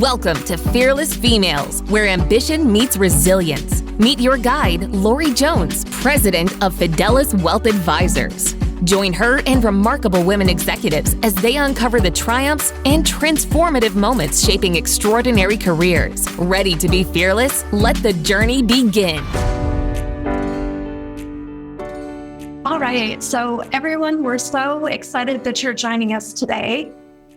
Welcome to Fearless Females, where ambition meets resilience. Meet your guide, Lorie Jones, president of Fidelis Wealth Advisors. Join her and remarkable women executives as they uncover the triumphs and transformative moments shaping extraordinary careers. Ready to be fearless? Let the journey begin. All right, so everyone, we're so excited that you're joining us today.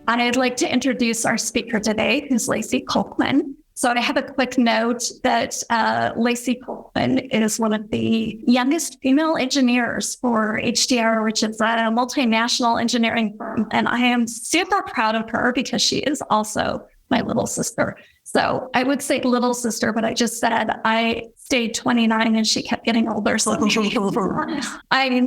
And I'd like to introduce our speaker today, who's Laycee Kolman. So I have a quick note that Laycee Kolman is one of the youngest female engineers for HDR, which is a multinational engineering firm. And I am super proud of her because she is also my little sister. So I would say little sister, but I just said I stayed 29 and she kept getting older. So I'm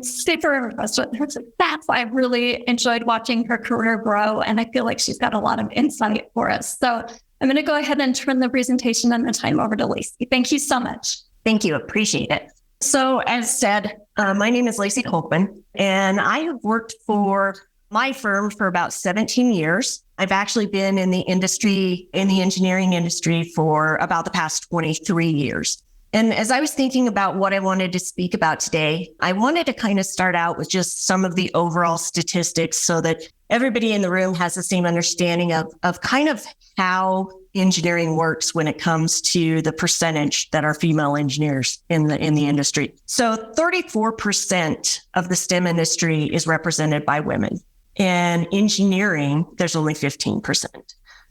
super impressed with her. So that's why I really enjoyed watching her career grow. And I feel like she's got a lot of insight for us. So I'm going to go ahead and turn the presentation and the time over to Laycee. Thank you so much. Thank you. Appreciate it. So as said, my name is Laycee Kolman, and I have worked for my firm for about 17 years. I've actually been in the industry, in the engineering industry for about the past 23 years. And as I was thinking about what I wanted to speak about today, I wanted to kind of start out with just some of the overall statistics so that everybody in the room has the same understanding of kind of how engineering works when it comes to the percentage that are female engineers in the industry. So 34% of the STEM industry is represented by women. And engineering, there's only 15%.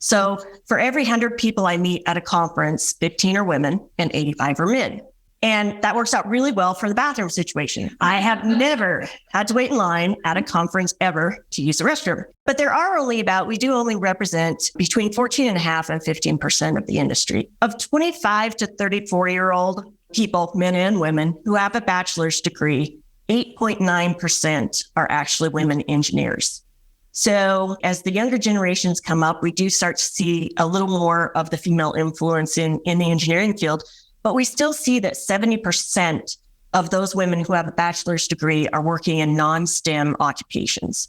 So for every 100 people I meet at a conference, 15 are women and 85 are men. And that works out really well for the bathroom situation. I have never had to wait in line at a conference ever to use the restroom. But there are we do only represent between 14.5% and 15% of the industry. Of 25 to 34-year-old people, men and women, who have a bachelor's degree, 8.9% are actually women engineers. So as the younger generations come up, we do start to see a little more of the female influence in the engineering field, but we still see that 70% of those women who have a bachelor's degree are working in non-STEM occupations.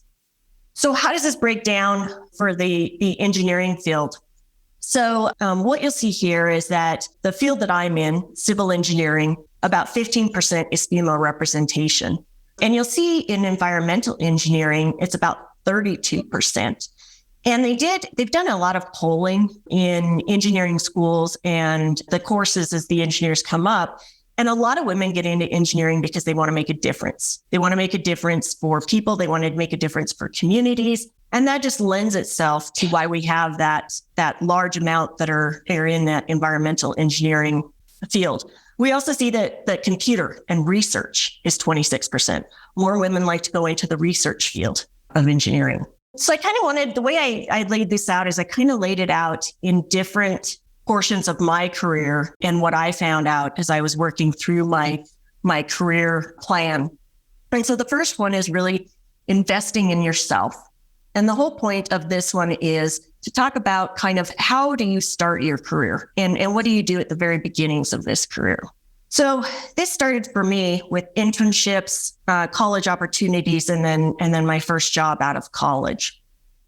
So how does this break down for the engineering field? So what you'll see here is that the field that I'm in, civil engineering, about 15% is female representation. And you'll see in environmental engineering, it's about 32%. And they've done a lot of polling in engineering schools and the courses as the engineers come up. And a lot of women get into engineering because they want to make a difference. They want to make a difference for people. They want to make a difference for communities. And that just lends itself to why we have that large amount that are in that environmental engineering field. We also see that computer and research is 26%. More women like to go into the research field of engineering. So I kind of wanted, the way I laid this out is I kind of laid it out in different portions of my career and what I found out as I was working through my career plan. And so the first one is really investing in yourself. And the whole point of this one is to talk about kind of how do you start your career and what do you do at the very beginnings of this career? So this started for me with internships, college opportunities, and then my first job out of college.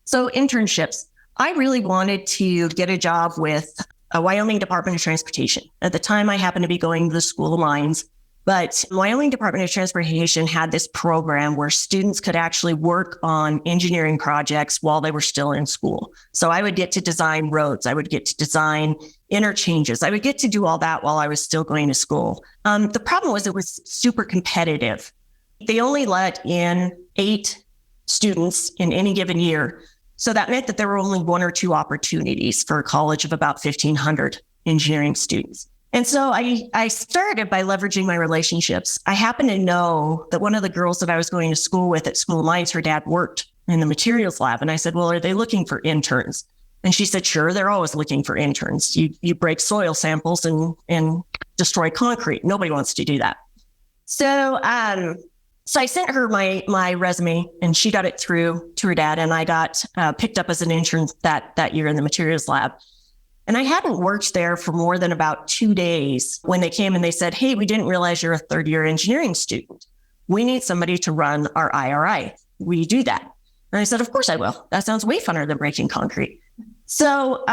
So internships, I really wanted to get a job with a Wyoming Department of Transportation. At the time, I happened to be going to the School of Mines, but Wyoming Department of Transportation had this program where students could actually work on engineering projects while they were still in school. So I would get to design roads. I would get to design interchanges. I would get to do all that while I was still going to school. The problem was it was super competitive. They only let in 8 students in any given year. So that meant that there were only 1 or 2 opportunities for a college of about 1,500 engineering students. And so I started by leveraging my relationships. I happened to know that one of the girls that I was going to school with at School of Mines, her dad worked in the materials lab. And I said, well, are they looking for interns? And she said, sure, they're always looking for interns. You break soil samples and destroy concrete. Nobody wants to do that. So I sent her my resume and she got it through to her dad. And I got picked up as an intern that year in the materials lab. And I hadn't worked there for more than about 2 days when they came and they said, hey, we didn't realize you're a third-year engineering student. We need somebody to run our IRI. Will you do that? And I said, of course I will. That sounds way funner than breaking concrete. So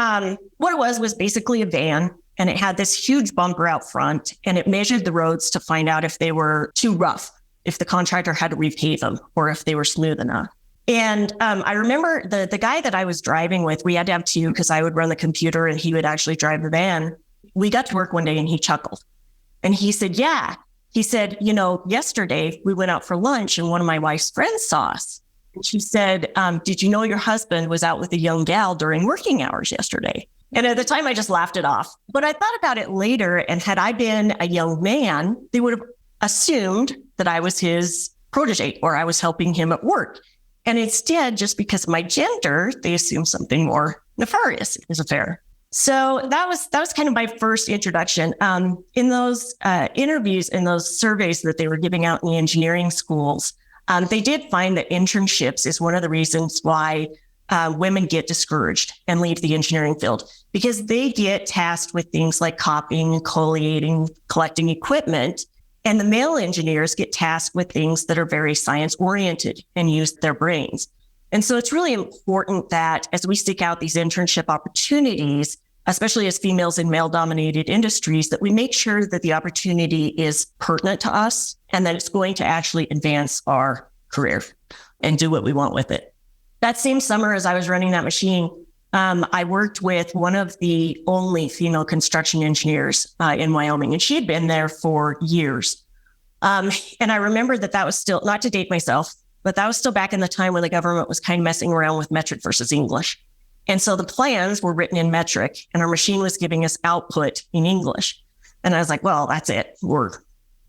what it was basically a van, and it had this huge bumper out front, and it measured the roads to find out if they were too rough, if the contractor had to repave them, or if they were smooth enough. And I remember the guy that I was driving with, we had to have two because I would run the computer and he would actually drive the van. We got to work one day and he chuckled. And he said, yeah. He said, yesterday we went out for lunch and one of my wife's friends saw us. And she said, did you know your husband was out with a young gal during working hours yesterday? And at the time I just laughed it off. But I thought about it later, and had I been a young man, they would have assumed that I was his protege or I was helping him at work. And instead, just because of my gender, they assumed something more nefarious is affair. So that was kind of my first introduction. In those interviews, in those surveys that they were giving out in the engineering schools, they did find that internships is one of the reasons why women get discouraged and leave the engineering field, because they get tasked with things like copying, collating, collecting equipment. And the male engineers get tasked with things that are very science oriented and use their brains. And so it's really important that as we seek out these internship opportunities, especially as females in male dominated industries, that we make sure that the opportunity is pertinent to us and that it's going to actually advance our career and do what we want with it. That same summer, as I was running that machine, I worked with one of the only female construction engineers in Wyoming, and she had been there for years. And I remember that was still, not to date myself, but that was still back in the time when the government was kind of messing around with metric versus English. And so the plans were written in metric and our machine was giving us output in English. And I was like, well, that's it. We're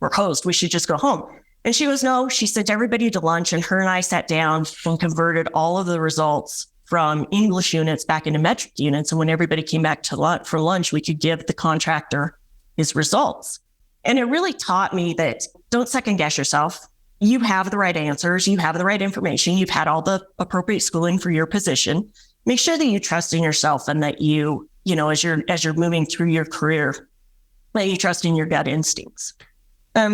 hosed. We should just go home. And she goes, no, she sent everybody to lunch, and her and I sat down and converted all of the results from English units back into metric units. And when everybody came back for lunch, we could give the contractor his results. And it really taught me that don't second guess yourself. You have the right answers. You have the right information. You've had all the appropriate schooling for your position. Make sure that you trust in yourself and that you as you're moving through your career, that you trust in your gut instincts.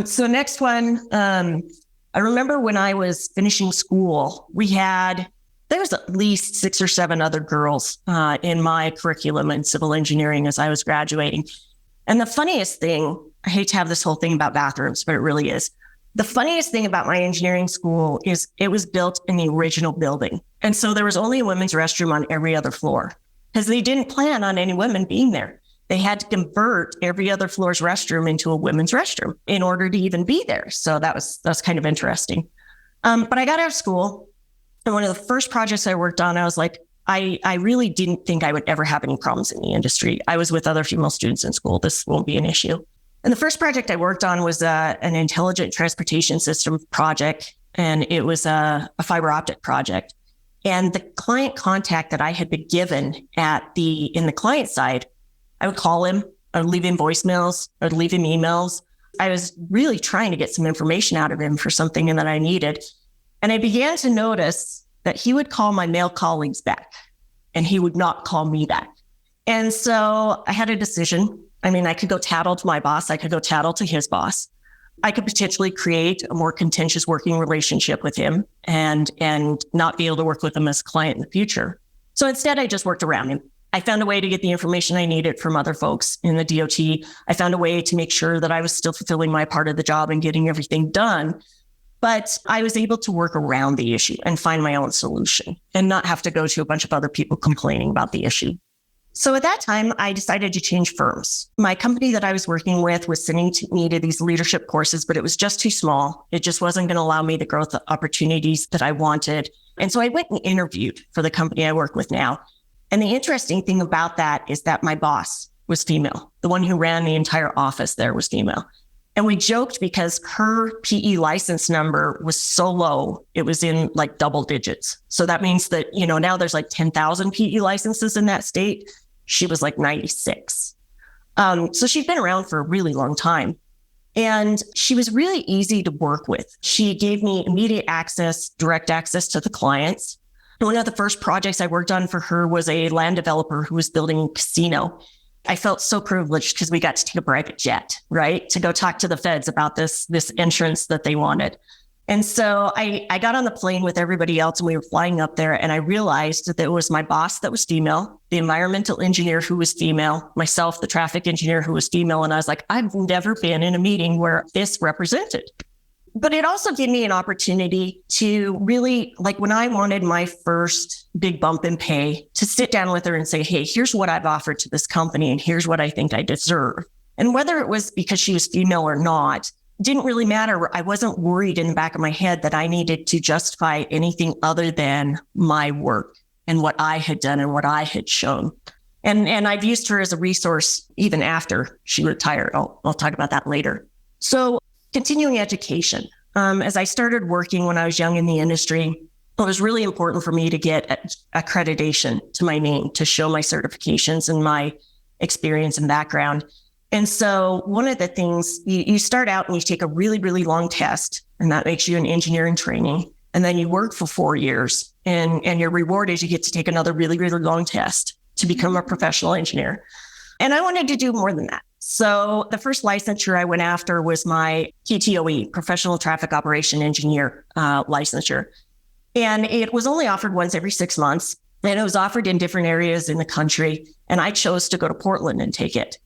So next one, I remember when I was finishing school, there was at least 6 or 7 other girls in my curriculum in civil engineering as I was graduating. And the funniest thing, I hate to have this whole thing about bathrooms, but it really is. The funniest thing about my engineering school is it was built in the original building. And so there was only a women's restroom on every other floor because they didn't plan on any women being there. They had to convert every other floor's restroom into a women's restroom in order to even be there. So that was kind of interesting. But I got out of school, and one of the first projects I worked on, I was like, I really didn't think I would ever have any problems in the industry. I was with other female students in school. This won't be an issue. And the first project I worked on was an intelligent transportation system project, and it was a fiber optic project. And the client contact that I had been given in the client side, I would call him, I would leave him voicemails, I would leave him emails. I was really trying to get some information out of him for something that I needed. And I began to notice that he would call my male colleagues back and he would not call me back. And so I had a decision. I mean, I could go tattle to my boss. I could go tattle to his boss. I could potentially create a more contentious working relationship with him and not be able to work with him as a client in the future. So instead, I just worked around him. I found a way to get the information I needed from other folks in the DOT. I found a way to make sure that I was still fulfilling my part of the job and getting everything done. But I was able to work around the issue and find my own solution and not have to go to a bunch of other people complaining about the issue. So at that time, I decided to change firms. My company that I was working with was sending me to these leadership courses, but it was just too small. It just wasn't going to allow me the growth opportunities that I wanted. And so I went and interviewed for the company I work with now. And the interesting thing about that is that my boss was female. The one who ran the entire office there was female. And we joked because her PE license number was so low, it was in like double digits. So that means that, now there's like 10,000 PE licenses in that state. She was like 96. So she'd been around for a really long time. And she was really easy to work with. She gave me immediate access, direct access to the clients. One of the first projects I worked on for her was a land developer who was building a casino. I felt so privileged because we got to take a private jet, right? To go talk to the feds about this entrance that they wanted. And so I got on the plane with everybody else and we were flying up there, and I realized that it was my boss that was female, the environmental engineer who was female, myself, the traffic engineer who was female. And I was like, I've never been in a meeting where this represented. But it also gave me an opportunity to really, like when I wanted my first big bump in pay, to sit down with her and say, hey, here's what I've offered to this company and here's what I think I deserve. And whether it was because she was female or not, didn't really matter. I wasn't worried in the back of my head that I needed to justify anything other than my work and what I had done and what I had shown. And I've used her as a resource even after she retired. I'll talk about that later. So continuing education. As I started working when I was young in the industry, it was really important for me to get accreditation to my name, to show my certifications and my experience and background. And so one of the things, you start out and you take a really, really long test, and that makes you an engineering training. And then you work for 4 years, and your reward is you get to take another really, really long test to become a professional engineer. And I wanted to do more than that. So the first licensure I went after was my PTOE, Professional Traffic Operation Engineer licensure. And it was only offered once every 6 months. And it was offered in different areas in the country. And I chose to go to Portland and take it.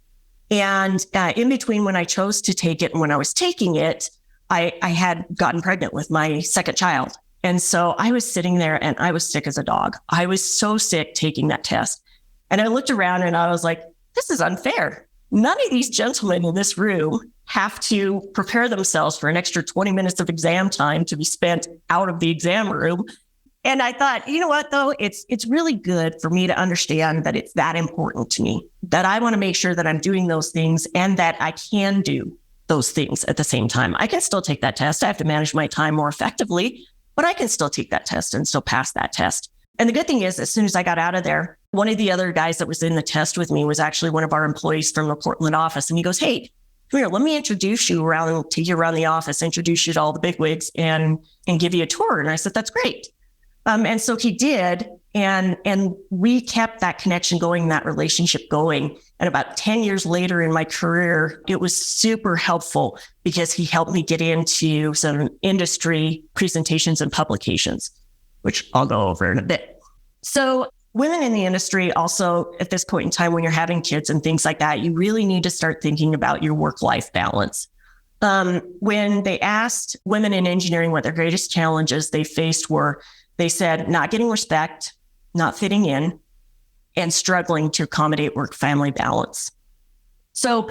And in between when I chose to take it and when I was taking it, I had gotten pregnant with my second child. And so I was sitting there and I was sick as a dog. I was so sick taking that test. And I looked around and I was like, this is unfair. None of these gentlemen in this room have to prepare themselves for an extra 20 minutes of exam time to be spent out of the exam room. And I thought, you know what, though, it's really good for me to understand that it's that important to me, that I want to make sure that I'm doing those things and that I can do those things at the same time. I can still take that test. I have to manage my time more effectively, but I can still take that test and still pass that test. And the good thing is, as soon as I got out of there, one of the other guys that was in the test with me was actually one of our employees from the Portland office. And he goes, hey, come here, let me introduce you around the office, introduce you to all the bigwigs and give you a tour. And I said, that's great. And so he did, and we kept that connection going, that relationship going. And about 10 years later in my career, it was super helpful because he helped me get into some industry presentations and publications, which I'll go over in a bit. So women in the industry also, at this point in time, when you're having kids and things like that, you really need to start thinking about your work-life balance. When they asked women in engineering what their greatest challenges they faced were, they said not getting respect, not fitting in, and struggling to accommodate work-family balance. So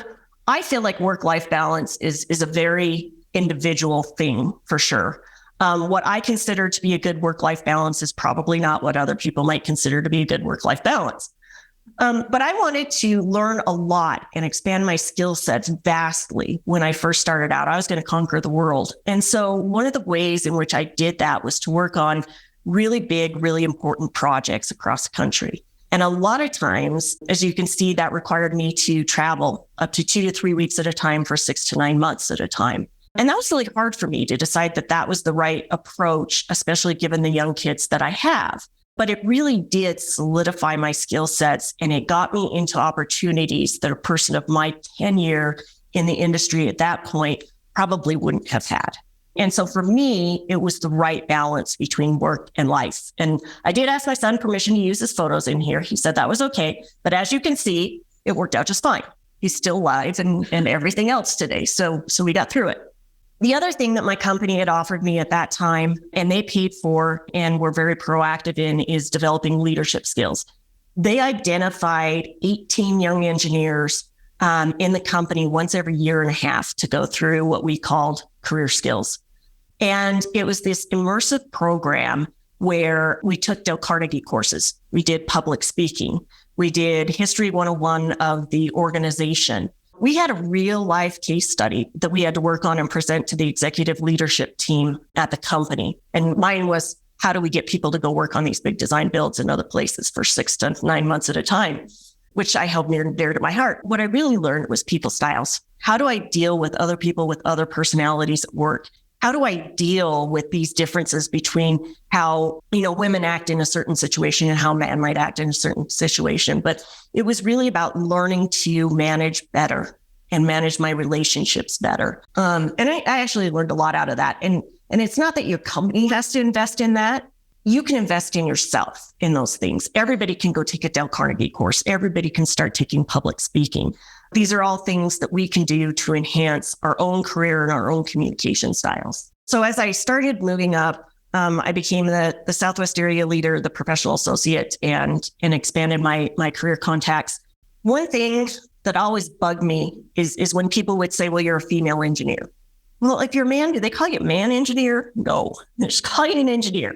I feel like work-life balance is a very individual thing for sure. What I consider to be a good work-life balance is probably not what other people might consider to be a good work-life balance. But I wanted to learn a lot and expand my skill sets vastly when I first started out. I was going to conquer the world. And so one of the ways in which I did that was to work on really big, really important projects across the country. And a lot of times, as you can see, that required me to travel up to 2 to 3 weeks at a time for 6 to 9 months at a time. And that was really hard for me to decide that that was the right approach, especially given the young kids that I have. But it really did solidify my skill sets, and it got me into opportunities that a person of my tenure in the industry at that point probably wouldn't have had. And so for me, it was the right balance between work and life. And I did ask my son permission to use his photos in here. He said that was okay. But as you can see, it worked out just fine. He's still alive and everything else today. So we got through it. The other thing that my company had offered me at that time, and they paid for and were very proactive in, is developing leadership skills. They identified 18 young engineers in the company once every year and a half to go through what we called career skills. And it was this immersive program where we took Dale Carnegie courses. We did public speaking. We did History 101 of the organization. We had a real life case study that we had to work on and present to the executive leadership team at the company. And mine was, how do we get people to go work on these big design builds in other places for 6 to 9 months at a time, which I held near and dear to my heart. What I really learned was people styles. How do I deal with other people with other personalities at work? How do I deal with these differences between how, women act in a certain situation and how a man might act in a certain situation? But it was really about learning to manage better and manage my relationships better. And I actually learned a lot out of that. And And it's not that your company has to invest in that. You can invest in yourself in those things. Everybody can go take a Dale Carnegie course. Everybody can start taking public speaking. These are all things that we can do to enhance our own career and our own communication styles. So as I started moving up, I became the Southwest area leader, the professional associate, and expanded my career contacts. One thing that always bugged me is when people would say, well, you're a female engineer. Well, if you're a man, do they call you a man engineer? No, they just call you an engineer.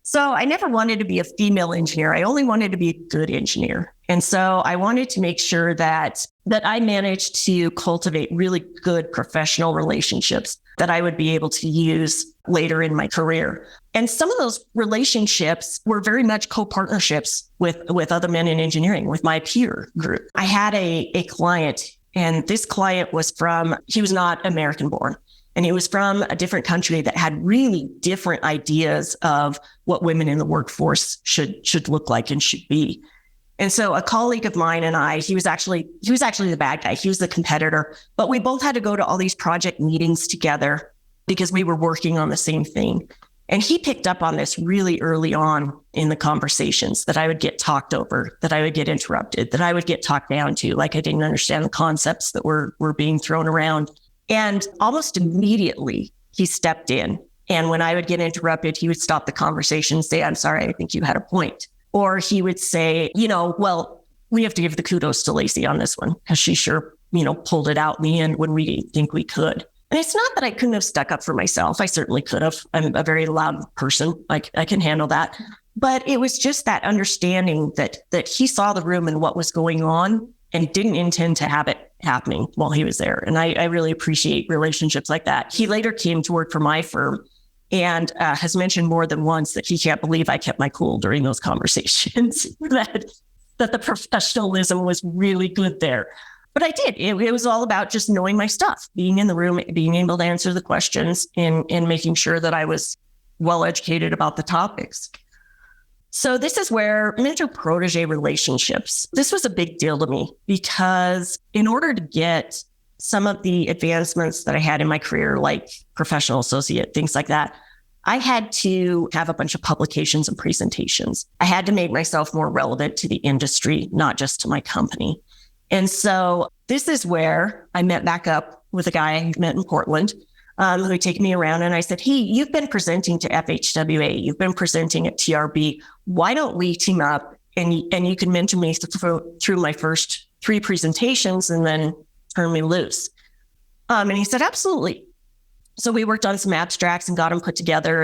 So I never wanted to be a female engineer. I only wanted to be a good engineer. And so I wanted to make sure that I managed to cultivate really good professional relationships that I would be able to use later in my career. And some of those relationships were very much co-partnerships with other men in engineering, with my peer group. I had a client, and this client he was not American born. And he was from a different country that had really different ideas of what women in the workforce should look like and should be. And so a colleague of mine and I, he was actually the bad guy. He was the competitor, but we both had to go to all these project meetings together because we were working on the same thing. And he picked up on this really early on in the conversations, that I would get talked over, that I would get interrupted, that I would get talked down to, like I didn't understand the concepts that were being thrown around. And almost immediately he stepped in. And when I would get interrupted, he would stop the conversation and say, I'm sorry, I think you had a point. Or he would say, well, we have to give the kudos to Laycee on this one, because she sure, pulled it out in the end when we didn't think we could. And it's not that I couldn't have stuck up for myself. I certainly could have. I'm a very loud person. I can handle that. But it was just that understanding that he saw the room and what was going on and didn't intend to have it happening while he was there. And I really appreciate relationships like that. He later came to work for my firm and has mentioned more than once that he can't believe I kept my cool during those conversations, that the professionalism was really good there. But I did. It was all about just knowing my stuff, being in the room, being able to answer the questions, and making sure that I was well educated about the topics. So this is where mentor-protege relationships, this was a big deal to me, because in order to get some of the advancements that I had in my career, like professional associate, things like that, I had to have a bunch of publications and presentations. I had to make myself more relevant to the industry, not just to my company. And so this is where I met back up with a guy I met in Portland, who had taken me around, and I said, hey, you've been presenting to FHWA, you've been presenting at TRB. Why don't we team up and you can mentor me through my first 3 presentations and then turn me loose? And he said, absolutely. So we worked on some abstracts and got them put together.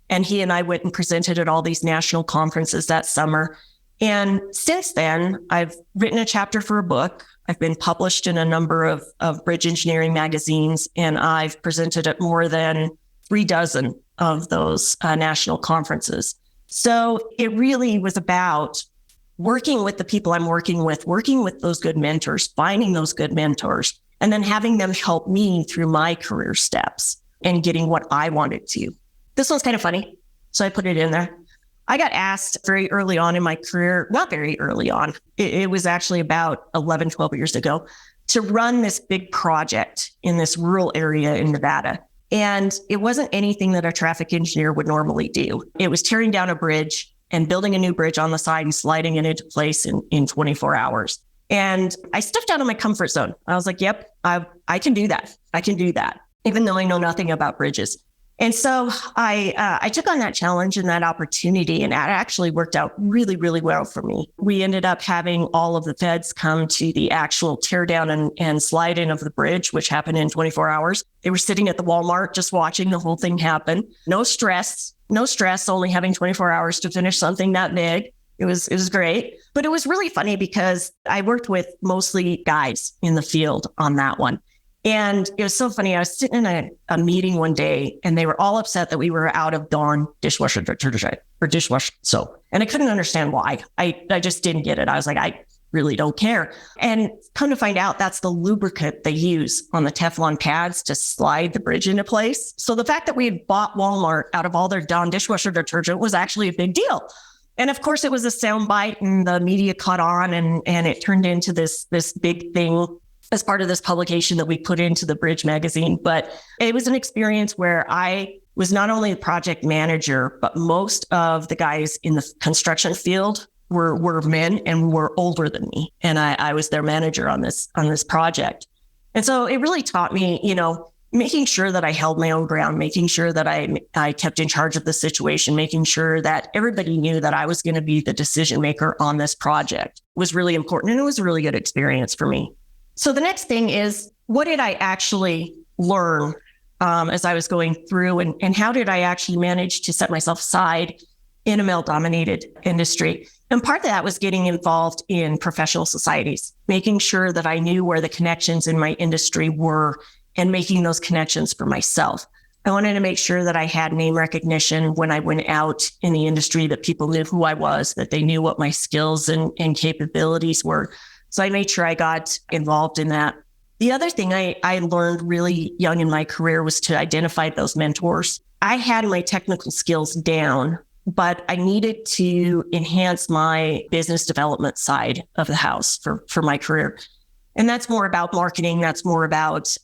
And he and I went and presented at all these national conferences that summer. And since then, I've written a chapter for a book. I've been published in a number of bridge engineering magazines, and I've presented at more than 36 of those national conferences. So it really was about working with the people I'm working with those good mentors, finding those good mentors, and then having them help me through my career steps and getting what I wanted to. This one's kind of funny, so I put it in there. I got asked very early on in my career, not very early on, it was actually about 11, 12 years ago, to run this big project in this rural area in Nevada. And it wasn't anything that a traffic engineer would normally do. It was tearing down a bridge and building a new bridge on the side and sliding it into place in 24 hours. And I stepped out of my comfort zone. I was like, yep, I can do that. I can do that, even though I know nothing about bridges. And so I took on that challenge and that opportunity, and it actually worked out really, really well for me. We ended up having all of the feds come to the actual tear down and slide in of the bridge, which happened in 24 hours. They were sitting at the Walmart just watching the whole thing happen. No stress, only having 24 hours to finish something that big. It was great. But it was really funny because I worked with mostly guys in the field on that one. And it was so funny. I was sitting in a meeting one day, and they were all upset that we were out of Dawn dishwasher detergent or dishwash soap. And I couldn't understand why. I just didn't get it. I was like, I really don't care. And come to find out, that's the lubricant they use on the Teflon pads to slide the bridge into place. So the fact that we had bought Walmart out of all their Dawn dishwasher detergent was actually a big deal. And of course, it was a soundbite, and the media caught on, and it turned into this big thing as part of this publication that we put into the Bridge magazine. But it was an experience where I was not only the project manager, but most of the guys in the construction field were men and were older than me. And I was their manager on this project. And so it really taught me, making sure that I held my own ground, making sure that I kept in charge of the situation, making sure that everybody knew that I was going to be the decision maker on this project was really important. And it was a really good experience for me. So the next thing is, what did I actually learn as I was going through, and how did I actually manage to set myself aside in a male-dominated industry? And part of that was getting involved in professional societies, making sure that I knew where the connections in my industry were and making those connections for myself. I wanted to make sure that I had name recognition when I went out in the industry, that people knew who I was, that they knew what my skills and capabilities were. So I made sure I got involved in that. The other thing I learned really young in my career was to identify those mentors. I had my technical skills down, but I needed to enhance my business development side of the house for my career. And that's more about marketing. That's more about,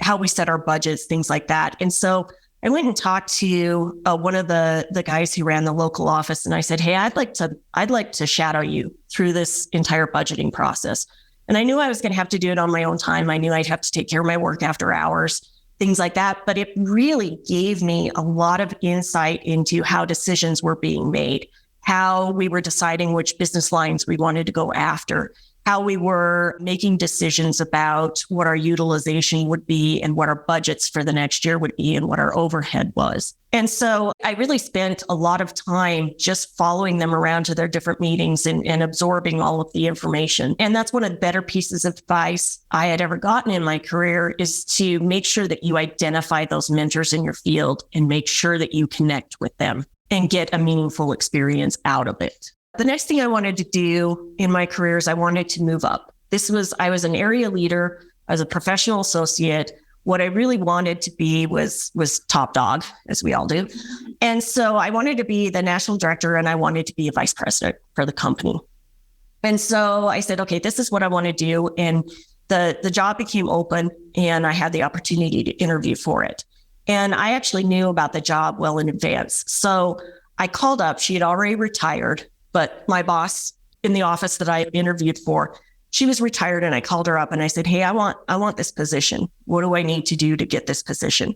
how we set our budgets, things like that. And so I went and talked to one of the guys who ran the local office. And I said, hey, I'd like to shadow you through this entire budgeting process. And I knew I was going to have to do it on my own time. I knew I'd have to take care of my work after hours, things like that. But it really gave me a lot of insight into how decisions were being made, how we were deciding which business lines we wanted to go after, how we were making decisions about what our utilization would be and what our budgets for the next year would be and what our overhead was. And so I really spent a lot of time just following them around to their different meetings and absorbing all of the information. And that's one of the better pieces of advice I had ever gotten in my career, is to make sure that you identify those mentors in your field and make sure that you connect with them and get a meaningful experience out of it. The next thing I wanted to do in my career is I wanted to move up. I was an area leader. I was a professional associate. What I really wanted to be was top dog, as we all do. And so I wanted to be the national director, and I wanted to be a vice president for the company. And so I said, okay, this is what I want to do. And the job became open, and I had the opportunity to interview for it. And I actually knew about the job well in advance. So I called up. She had already retired. But my boss in the office that I interviewed for, she was retired, and I called her up and I said, hey, I want this position. What do I need to do to get this position?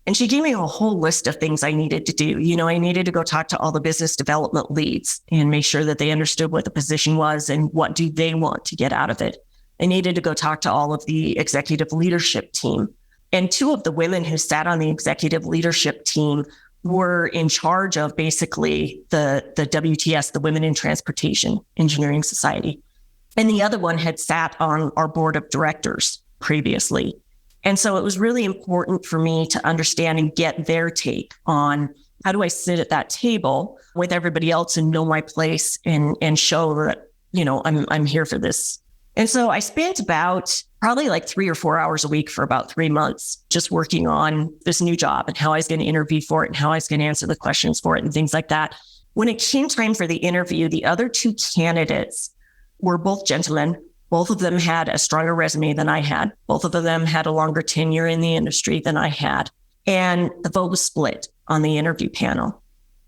And she gave me a whole list of things I needed to do. I needed to go talk to all the business development leads and make sure that they understood what the position was and what do they want to get out of it. I needed to go talk to all of the executive leadership team. And two of the women who sat on the executive leadership team were in charge of basically the WTS, the Women in Transportation Engineering Society. And the other one had sat on our board of directors previously. And so it was really important for me to understand and get their take on how do I sit at that table with everybody else and know my place and show that, I'm here for this. And so I spent about probably like 3 or 4 hours a week for about 3 months just working on this new job and how I was going to interview for it and how I was going to answer the questions for it and things like that. When it came time for the interview, the other two candidates were both gentlemen. Both of them had a stronger resume than I had. Both of them had a longer tenure in the industry than I had. And the vote was split on the interview panel.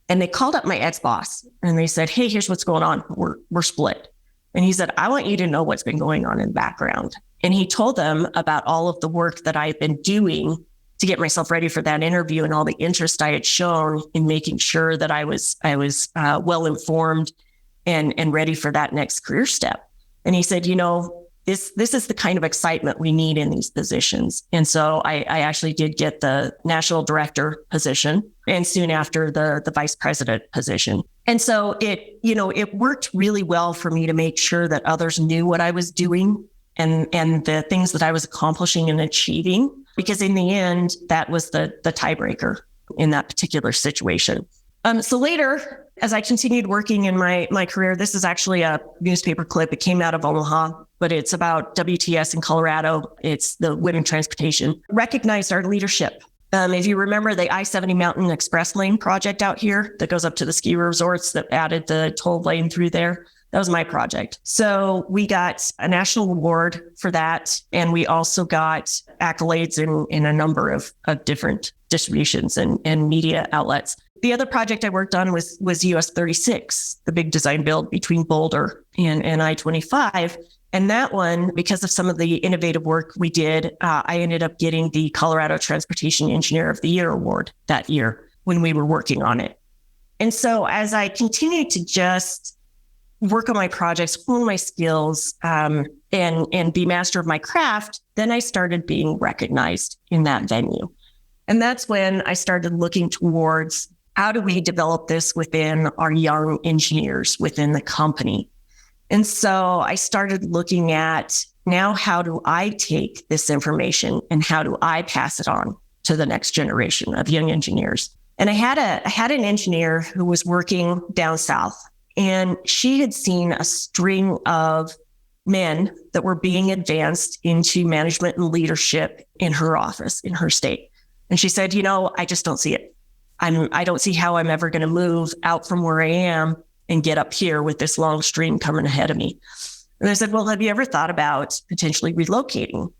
And they called up my ex-boss and they said, hey, here's what's going on. We're split. And he said, I want you to know what's been going on in the background. And he told them about all of the work that I've been doing to get myself ready for that interview and all the interest I had shown in making sure that I was well informed and ready for that next career step. And he said, this is the kind of excitement we need in these positions. And so I actually did get the national director position and soon after the vice president position. And so it worked really well for me to make sure that others knew what I was doing and the things that I was accomplishing and achieving, because in the end, that was the tiebreaker in that particular situation. So later, as I continued working in my career, this is actually a newspaper clip. It came out of Omaha, but it's about WTS in Colorado. It's the Women Transportation. Recognized our leadership. If you remember the I-70 Mountain Express Lane project out here that goes up to the ski resorts that added the toll lane through there, that was my project. So we got a national award for that. And we also got accolades in a number of different distributions and media outlets. The other project I worked on was US 36, the big design build between Boulder and I-25. And that one, because of some of the innovative work we did, I ended up getting the Colorado Transportation Engineer of the Year award that year when we were working on it. And so as I continued to just work on my projects, hone my skills, and be master of my craft, then I started being recognized in that venue. And that's when I started looking towards how do we develop this within our young engineers within the company. And so I started looking at now, how do I take this information and how do I pass it on to the next generation of young engineers? And I had an engineer who was working down south, and she had seen a string of men that were being advanced into management and leadership in her office, in her state. And she said, I just don't see it. I don't see how I'm ever going to move out from where I am and get up here with this long stream coming ahead of me. And I said, well, have you ever thought about potentially relocating?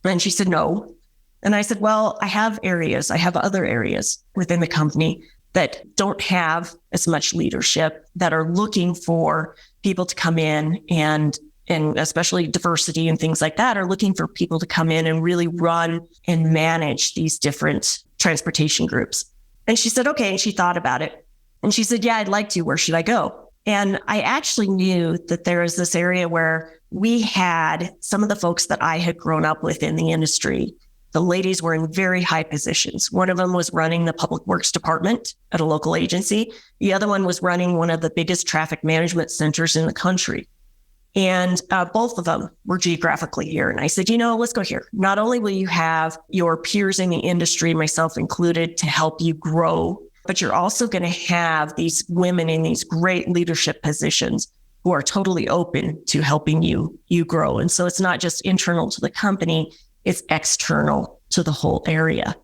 And she said, no. And I said, well, I have other areas within the company that don't have as much leadership, that are looking for people to come in and especially diversity and things like that, are looking for people to come in and really run and manage these different transportation groups. And she said, okay. And she thought about it. And she said, yeah, I'd like to. Where should I go? And I actually knew that there was this area where we had some of the folks that I had grown up with in the industry. The ladies were in very high positions. One of them was running the public works department at a local agency. The other one was running one of the biggest traffic management centers in the country. And both of them were geographically here. And I said, let's go here. Not only will you have your peers in the industry, myself included, to help you grow, but you're also going to have these women in these great leadership positions who are totally open to helping you grow. And so it's not just internal to the company, it's external to the whole area.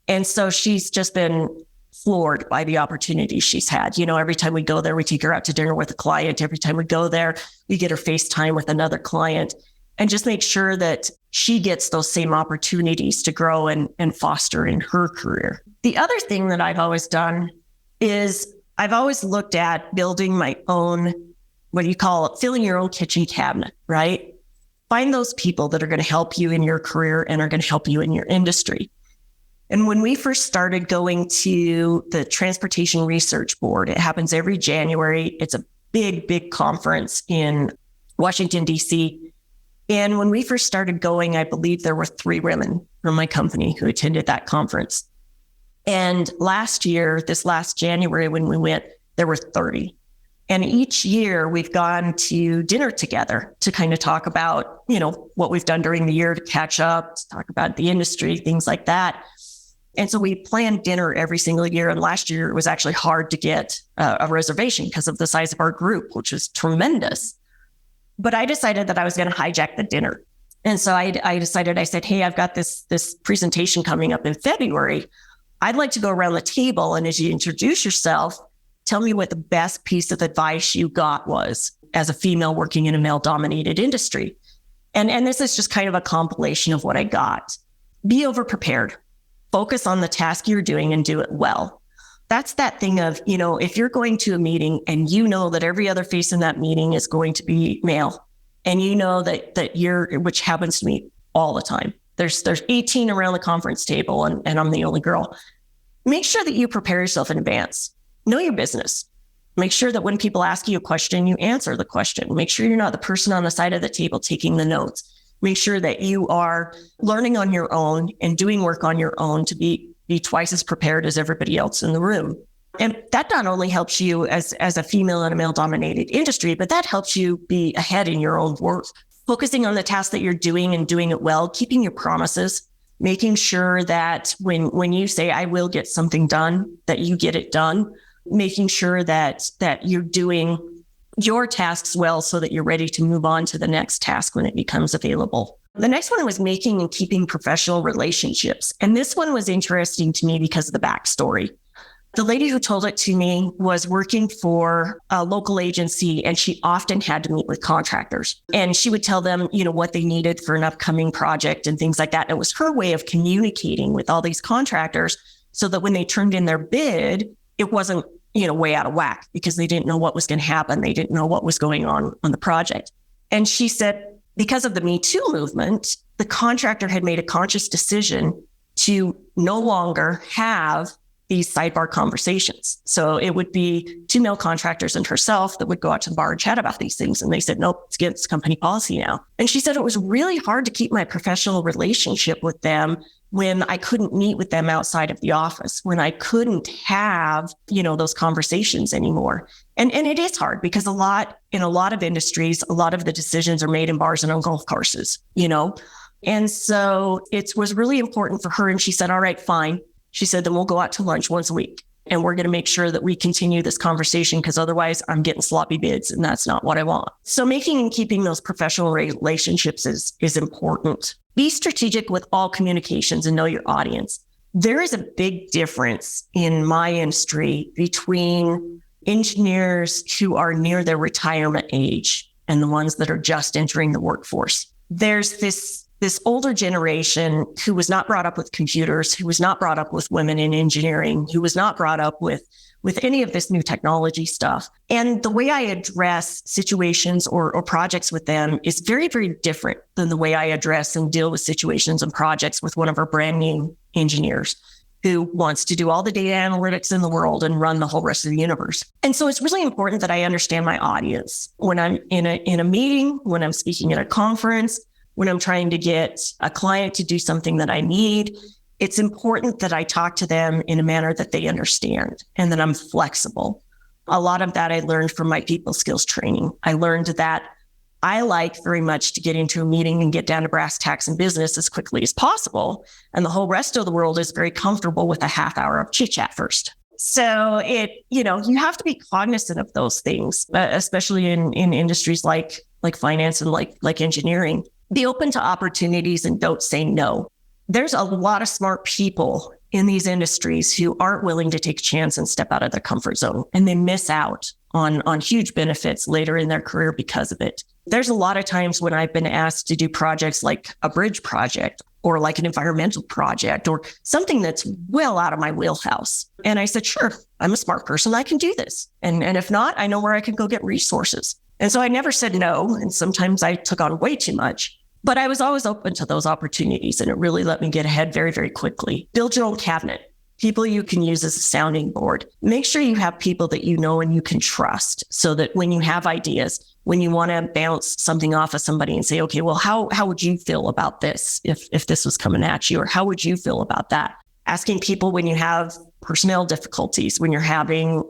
And so she's just been floored by the opportunities she's had. Every time we go there, we take her out to dinner with a client. Every time we go there, we get her FaceTime with another client, and just make sure that she gets those same opportunities to grow and foster in her career. The other thing that I've always done is I've always looked at building my own, filling your own kitchen cabinet, right? Find those people that are going to help you in your career and are going to help you in your industry. And when we first started going to the Transportation Research Board, it happens every January. It's a big, big conference in Washington, D.C. And when we first started going, I believe there were 3 women from my company who attended that conference. And this last January when we went, there were 30. And each year we've gone to dinner together to kind of talk about, what we've done during the year, to catch up, to talk about the industry, things like that. And so we planned dinner every single year. And last year it was actually hard to get a reservation because of the size of our group, which was tremendous. But I decided that I was going to hijack the dinner. And so I said, hey, I've got this presentation coming up in February. I'd like to go around the table. And as you introduce yourself, tell me what the best piece of advice you got was as a female working in a male-dominated industry. And this is just kind of a compilation of what I got. Be over-prepared. Focus on the task you're doing and do it well. That's that thing of, if you're going to a meeting and you know that every other face in that meeting is going to be male, and you know that which happens to me all the time. There's 18 around the conference table and I'm the only girl. Make sure that you prepare yourself in advance. Know your business. Make sure that when people ask you a question, you answer the question. Make sure you're not the person on the side of the table taking the notes. Make sure that you are learning on your own and doing work on your own to be twice as prepared as everybody else in the room. And that not only helps you as a female in a male-dominated industry, but that helps you be ahead in your own work. Focusing on the task that you're doing and doing it well, keeping your promises, making sure that when you say, I will get something done, that you get it done, making sure that you're doing your tasks well so that you're ready to move on to the next task when it becomes available. The next one was making and keeping professional relationships. And this one was interesting to me because of the backstory. The lady who told it to me was working for a local agency, and she often had to meet with contractors. And she would tell them, what they needed for an upcoming project and things like that. And it was her way of communicating with all these contractors so that when they turned in their bid, it wasn't, way out of whack because they didn't know what was going to happen. They didn't know what was going on the project. And she said, because of the Me Too movement, the contractor had made a conscious decision to no longer have these sidebar conversations. So it would be two male contractors and herself that would go out to the bar and chat about these things. And they said, nope, it's against company policy now. And she said it was really hard to keep my professional relationship with them when I couldn't meet with them outside of the office, when I couldn't have, those conversations anymore. And it is hard because in a lot of industries, a lot of the decisions are made in bars and on golf courses, And so it was really important for her. And she said, all right, fine. She said, then we'll go out to lunch once a week and we're going to make sure that we continue this conversation because otherwise I'm getting sloppy bids and that's not what I want. So making and keeping those professional relationships is important. Be strategic with all communications and know your audience. There is a big difference in my industry between engineers who are near their retirement age and the ones that are just entering the workforce. There's this older generation who was not brought up with computers, who was not brought up with women in engineering, who was not brought up with any of this new technology stuff. And the way I address situations or projects with them is very, very different than the way I address and deal with situations and projects with one of our brand new engineers who wants to do all the data analytics in the world and run the whole rest of the universe. And so it's really important that I understand my audience. When I'm in a meeting, when I'm speaking at a conference, when I'm trying to get a client to do something that I need, it's important that I talk to them in a manner that they understand and that I'm flexible. A lot of that I learned from my people skills training. I learned that I like very much to get into a meeting and get down to brass tacks and business as quickly as possible. And the whole rest of the world is very comfortable with a half hour of chit chat first. So you have to be cognizant of those things, especially in industries like finance and like engineering. Be open to opportunities and don't say no. There's a lot of smart people in these industries who aren't willing to take a chance and step out of their comfort zone, and they miss out on huge benefits later in their career because of it. There's a lot of times when I've been asked to do projects like a bridge project or like an environmental project or something that's well out of my wheelhouse. And I said, sure, I'm a smart person. I can do this. And if not, I know where I can go get resources. And so I never said no. And sometimes I took on way too much. But I was always open to those opportunities, and it really let me get ahead very, very quickly. Build your own cabinet, people you can use as a sounding board. Make sure you have people that you know and you can trust so that when you have ideas, when you want to bounce something off of somebody and say, okay, well, how would you feel about this if this was coming at you? Or how would you feel about that? Asking people when you have personnel difficulties, when you're having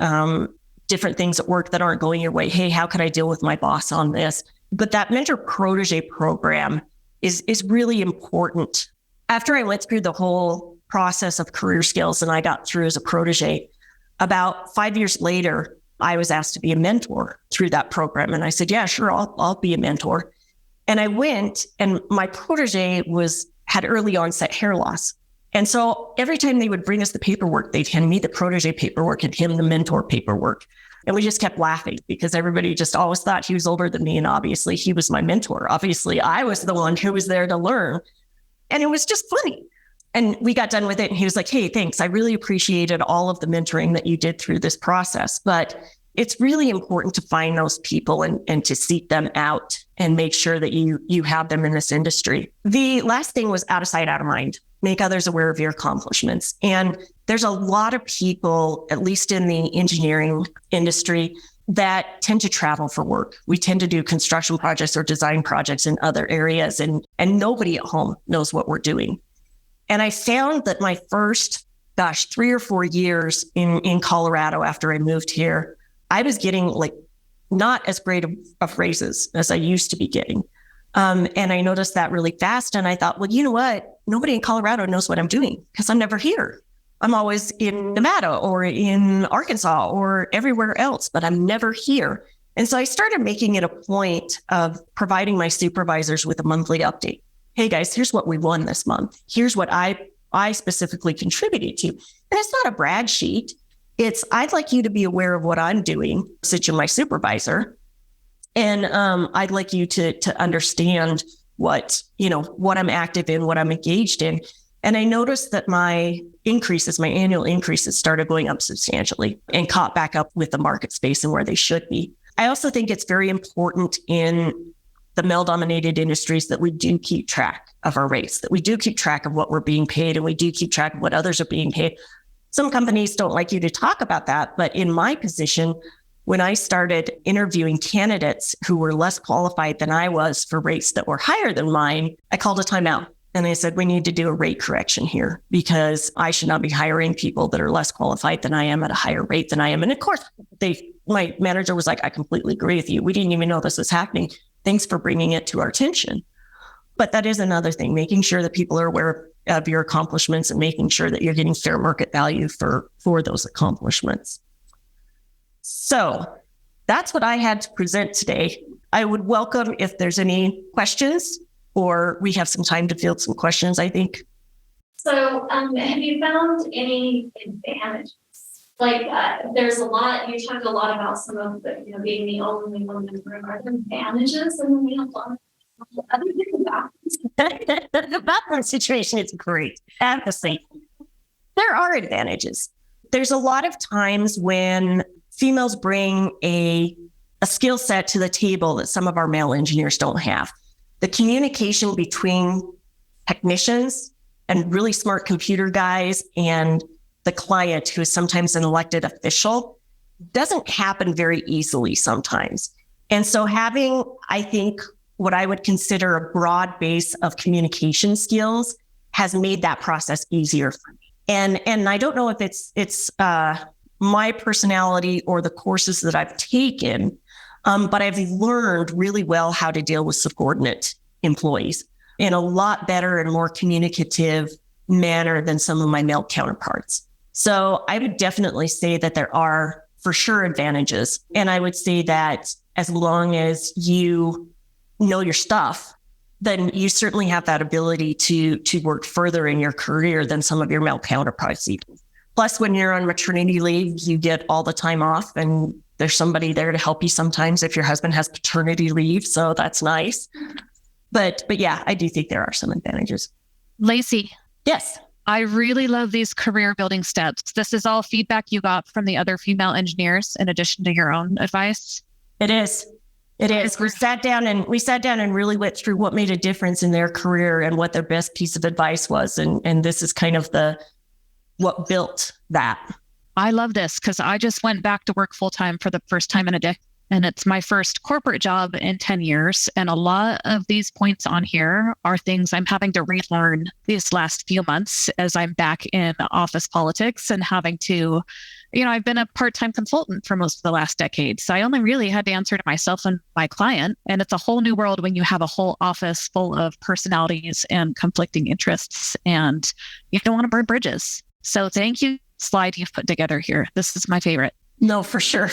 different things at work that aren't going your way. Hey, how could I deal with my boss on this? But that mentor protege program is really important. After I went through the whole process of career skills and I got through as a protege, about 5 years later, I was asked to be a mentor through that program. And I said, yeah, sure, I'll be a mentor. And I went, and my protege had early onset hair loss. And so every time they would bring us the paperwork, they'd hand me the protege paperwork and him the mentor paperwork. And we just kept laughing because everybody just always thought he was older than me. And obviously he was my mentor. Obviously I was the one who was there to learn. And it was just funny. And we got done with it. And he was like, hey, thanks. I really appreciated all of the mentoring that you did through this process. But it's really important to find those people and to seek them out and make sure that you have them in this industry. The last thing was out of sight, out of mind. Make others aware of your accomplishments. And there's a lot of people, at least in the engineering industry, that tend to travel for work. We tend to do construction projects or design projects in other areas, and nobody at home knows what we're doing. And I found that my first, 3 or 4 years in Colorado after I moved here, I was getting not as great of raises as I used to be getting. And I noticed that really fast. And I thought, well, you know what? Nobody in Colorado knows what I'm doing because I'm never here. I'm always in Nevada or in Arkansas or everywhere else, but I'm never here. And so I started making it a point of providing my supervisors with a monthly update. Hey guys, here's what we won this month. Here's what I specifically contributed to. And it's not a brag sheet. It's, I'd like you to be aware of what I'm doing, since you're my supervisor. And I'd like you to understand what I'm active in, what I'm engaged in. And I noticed that my annual increases started going up substantially and caught back up with the market space and where they should be. I also think it's very important in the male-dominated industries that we do keep track of our rates, that we do keep track of what we're being paid, and we do keep track of what others are being paid. Some companies don't like you to talk about that, but in my position, when I started interviewing candidates who were less qualified than I was for rates that were higher than mine, I called a timeout. And I said, we need to do a rate correction here because I should not be hiring people that are less qualified than I am at a higher rate than I am. And of course, my manager was like, I completely agree with you. We didn't even know this was happening. Thanks for bringing it to our attention. But that is another thing, making sure that people are aware of your accomplishments and making sure that you're getting fair market value for those accomplishments. So that's what I had to present today. I would welcome if there's any questions, or we have some time to field some questions, I think. So have you found any advantages? Like there's a lot, you talked a lot about some of the, being the only woman in the room. Are there advantages in the male other than that? The bathroom situation is great. Honestly, there are advantages. There's a lot of times when females bring a skill set to the table that some of our male engineers don't have. The communication between technicians and really smart computer guys and the client, who is sometimes an elected official, doesn't happen very easily sometimes. And so having, I think, what I would consider a broad base of communication skills has made that process easier for me. And I don't know if it's my personality or the courses that I've taken, but I've learned really well how to deal with subordinate employees in a lot better and more communicative manner than some of my male counterparts. So I would definitely say that there are for sure advantages. And I would say that as long as you know your stuff, then you certainly have that ability to work further in your career than some of your male counterparts even. Plus, when you're on maternity leave, you get all the time off and there's somebody there to help you sometimes if your husband has paternity leave. So that's nice. But yeah, I do think there are some advantages. Laycee. Yes. I really love these career building steps. This is all feedback you got from the other female engineers in addition to your own advice. It is. We sat down and really went through what made a difference in their career and what their best piece of advice was. And this is kind of what built that. I love this because I just went back to work full time for the first time in a decade. And it's my first corporate job in 10 years. And a lot of these points on here are things I'm having to relearn these last few months as I'm back in office politics and having to, I've been a part-time consultant for most of the last decade. So I only really had to answer to myself and my client. And it's a whole new world when you have a whole office full of personalities and conflicting interests, and you don't want to burn bridges. So thank you, slide you've put together here. This is my favorite. No, for sure.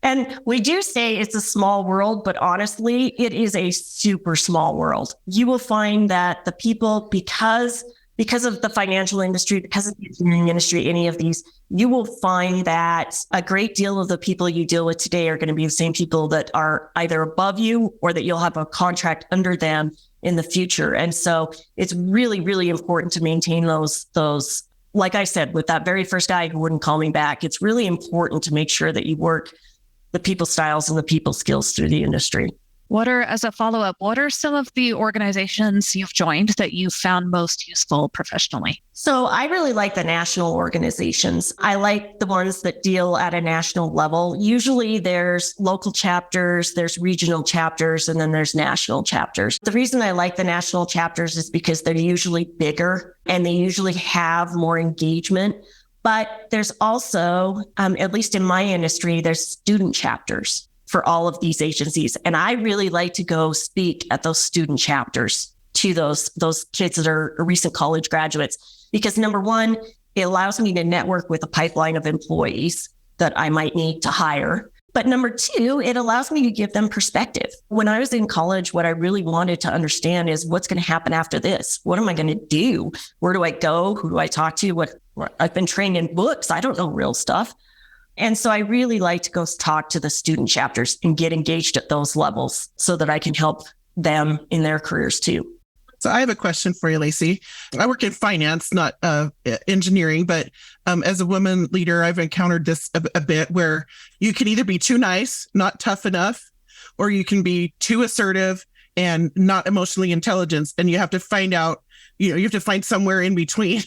And we do say it's a small world, but honestly, it is a super small world. You will find that the people, because of the financial industry, because of the engineering industry, any of these, you will find that a great deal of the people you deal with today are going to be the same people that are either above you or that you'll have a contract under them in the future. And so it's really, really important to maintain those. Like I said, with that very first guy who wouldn't call me back, it's really important to make sure that you work the people styles and the people skills through the industry. As a follow-up, what are some of the organizations you've joined that you found most useful professionally? So I really like the national organizations. I like the ones that deal at a national level. Usually there's local chapters, there's regional chapters, and then there's national chapters. The reason I like the national chapters is because they're usually bigger and they usually have more engagement. But there's also, at least in my industry, there's student chapters for all of these agencies. And I really like to go speak at those student chapters to those kids that are recent college graduates, because number one, it allows me to network with a pipeline of employees that I might need to hire. But number two, it allows me to give them perspective. When I was in college, what I really wanted to understand is what's going to happen after this. What am I going to do? Where do I go? Who do I talk to? I've been trained in books. I don't know real stuff. And so I really like to go talk to the student chapters and get engaged at those levels so that I can help them in their careers too. So I have a question for you, Laycee. I work in finance, not engineering, but as a woman leader, I've encountered this a bit where you can either be too nice, not tough enough, or you can be too assertive and not emotionally intelligent. And you have to find out, you have to find somewhere in between.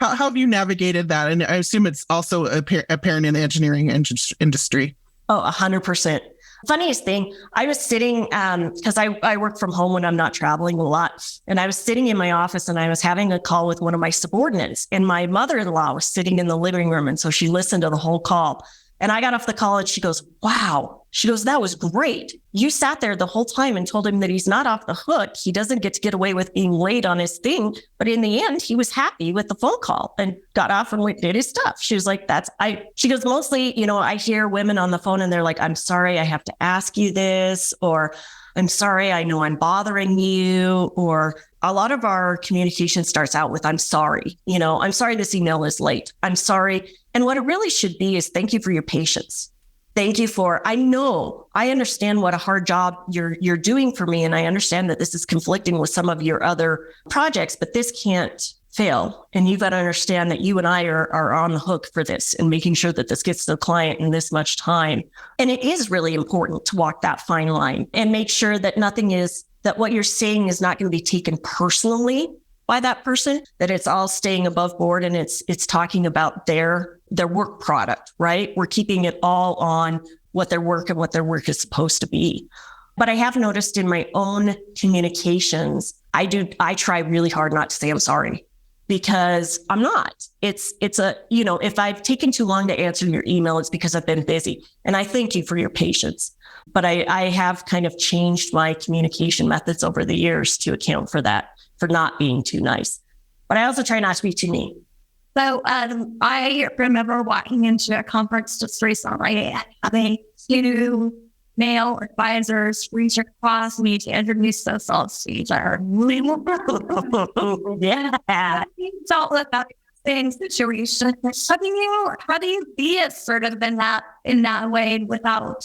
How have you navigated that? And I assume it's also apparent in the engineering industry. Oh, 100%. Funniest thing, I was sitting, because I work from home when I'm not traveling a lot. And I was sitting in my office and I was having a call with one of my subordinates. And my mother-in-law was sitting in the living room. And so she listened to the whole call. And I got off the call and she goes, wow. She goes, that was great. You sat there the whole time and told him that he's not off the hook. He doesn't get to get away with being late on his thing. But in the end, he was happy with the phone call and got off and did his stuff. She was like, she goes, mostly, I hear women on the phone and they're like, I'm sorry, I have to ask you this, or I'm sorry, I know I'm bothering you, or a lot of our communication starts out with, I'm sorry, I'm sorry this email is late. I'm sorry. And what it really should be is thank you for your patience. Thank you for, I understand what a hard job you're doing for me. And I understand that this is conflicting with some of your other projects, but this can't fail. And you've got to understand that you and I are on the hook for this and making sure that this gets to the client in this much time. And it is really important to walk that fine line and make sure that that what you're saying is not going to be taken personally by that person, that it's all staying above board and it's talking about their work product, right? We're keeping it all on what their work and what their work is supposed to be. But I have noticed in my own communications, I try really hard not to say I'm sorry, because I'm not. It's if I've taken too long to answer your email, it's because I've been busy. And I thank you for your patience. But I have kind of changed my communication methods over the years to account for that, for not being too nice. But I also try not to be too mean. So I remember walking into a conference just recently, having two male advisors reach across me to introduce themselves to each other. Yeah. It's all about same situation. How do you be assertive in that way without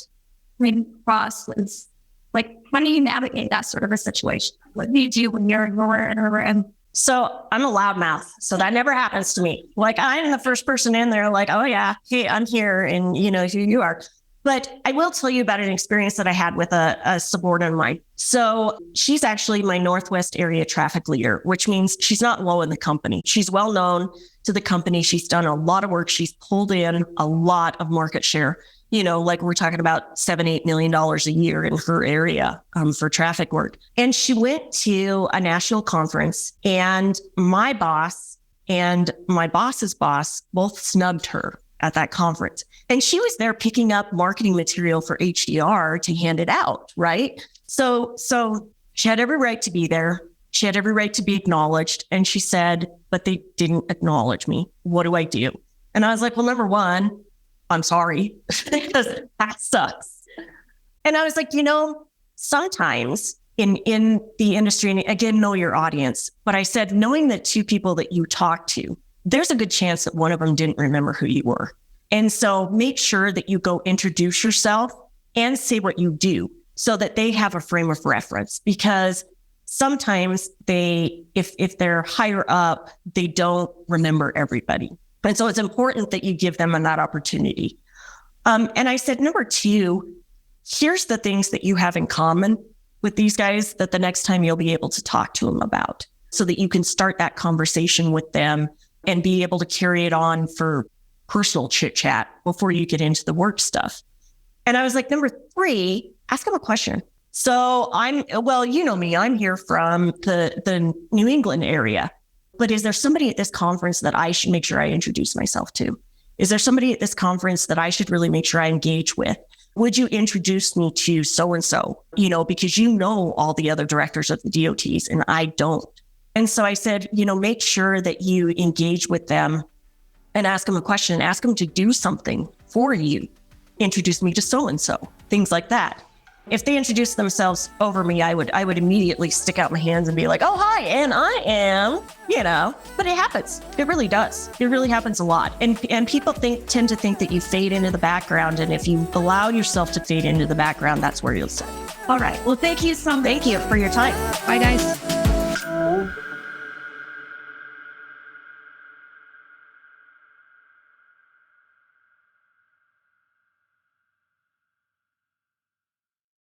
coming across as, like, how do you navigate that sort of a situation? What do you do when you're in a room? So I'm a loudmouth. So that never happens to me. Like, I'm the first person in there, like, oh yeah, hey, I'm here. And you know who you are. But I will tell you about an experience that I had with a subordinate of mine. So she's actually my Northwest area traffic leader, which means she's not low in the company. She's well known to the company. She's done a lot of work. She's pulled in a lot of market share. Like we're talking about $7-8 million a year in her area for traffic work. And she went to a national conference, and my boss and my boss's boss both snubbed her at that conference. And she was there picking up marketing material for HDR to hand it out, right? So she had every right to be there. She had every right to be acknowledged. And she said, but they didn't acknowledge me. What do I do? And I was like, well, number one, I'm sorry, because that sucks. And I was like, sometimes in the industry, and again, know your audience. But I said, knowing that two people that you talk to, there's a good chance that one of them didn't remember who you were. And so make sure that you go introduce yourself and say what you do so that they have a frame of reference, because sometimes if they're higher up, they don't remember everybody. And so it's important that you give them that opportunity. And I said, number two, here's the things that you have in common with these guys that the next time you'll be able to talk to them about, so that you can start that conversation with them and be able to carry it on for personal chit chat before you get into the work stuff. And I was like, number three, ask them a question. So you know me, I'm here from the New England area. But is there somebody at this conference that I should make sure I introduce myself to? Is there somebody at this conference that I should really make sure I engage with? Would you introduce me to so-and-so? Because you know all the other directors of the DOTs and I don't. And so I said, make sure that you engage with them and ask them a question, ask them to do something for you. Introduce me to so-and-so, things like that. If they introduce themselves over me, I would immediately stick out my hands and be like, oh, hi, and I am, but it happens. It really does. It really happens a lot. And people tend to think that you fade into the background. And if you allow yourself to fade into the background, that's where you'll sit. All right. Well, thank you so much. Thank you for your time. Bye, guys.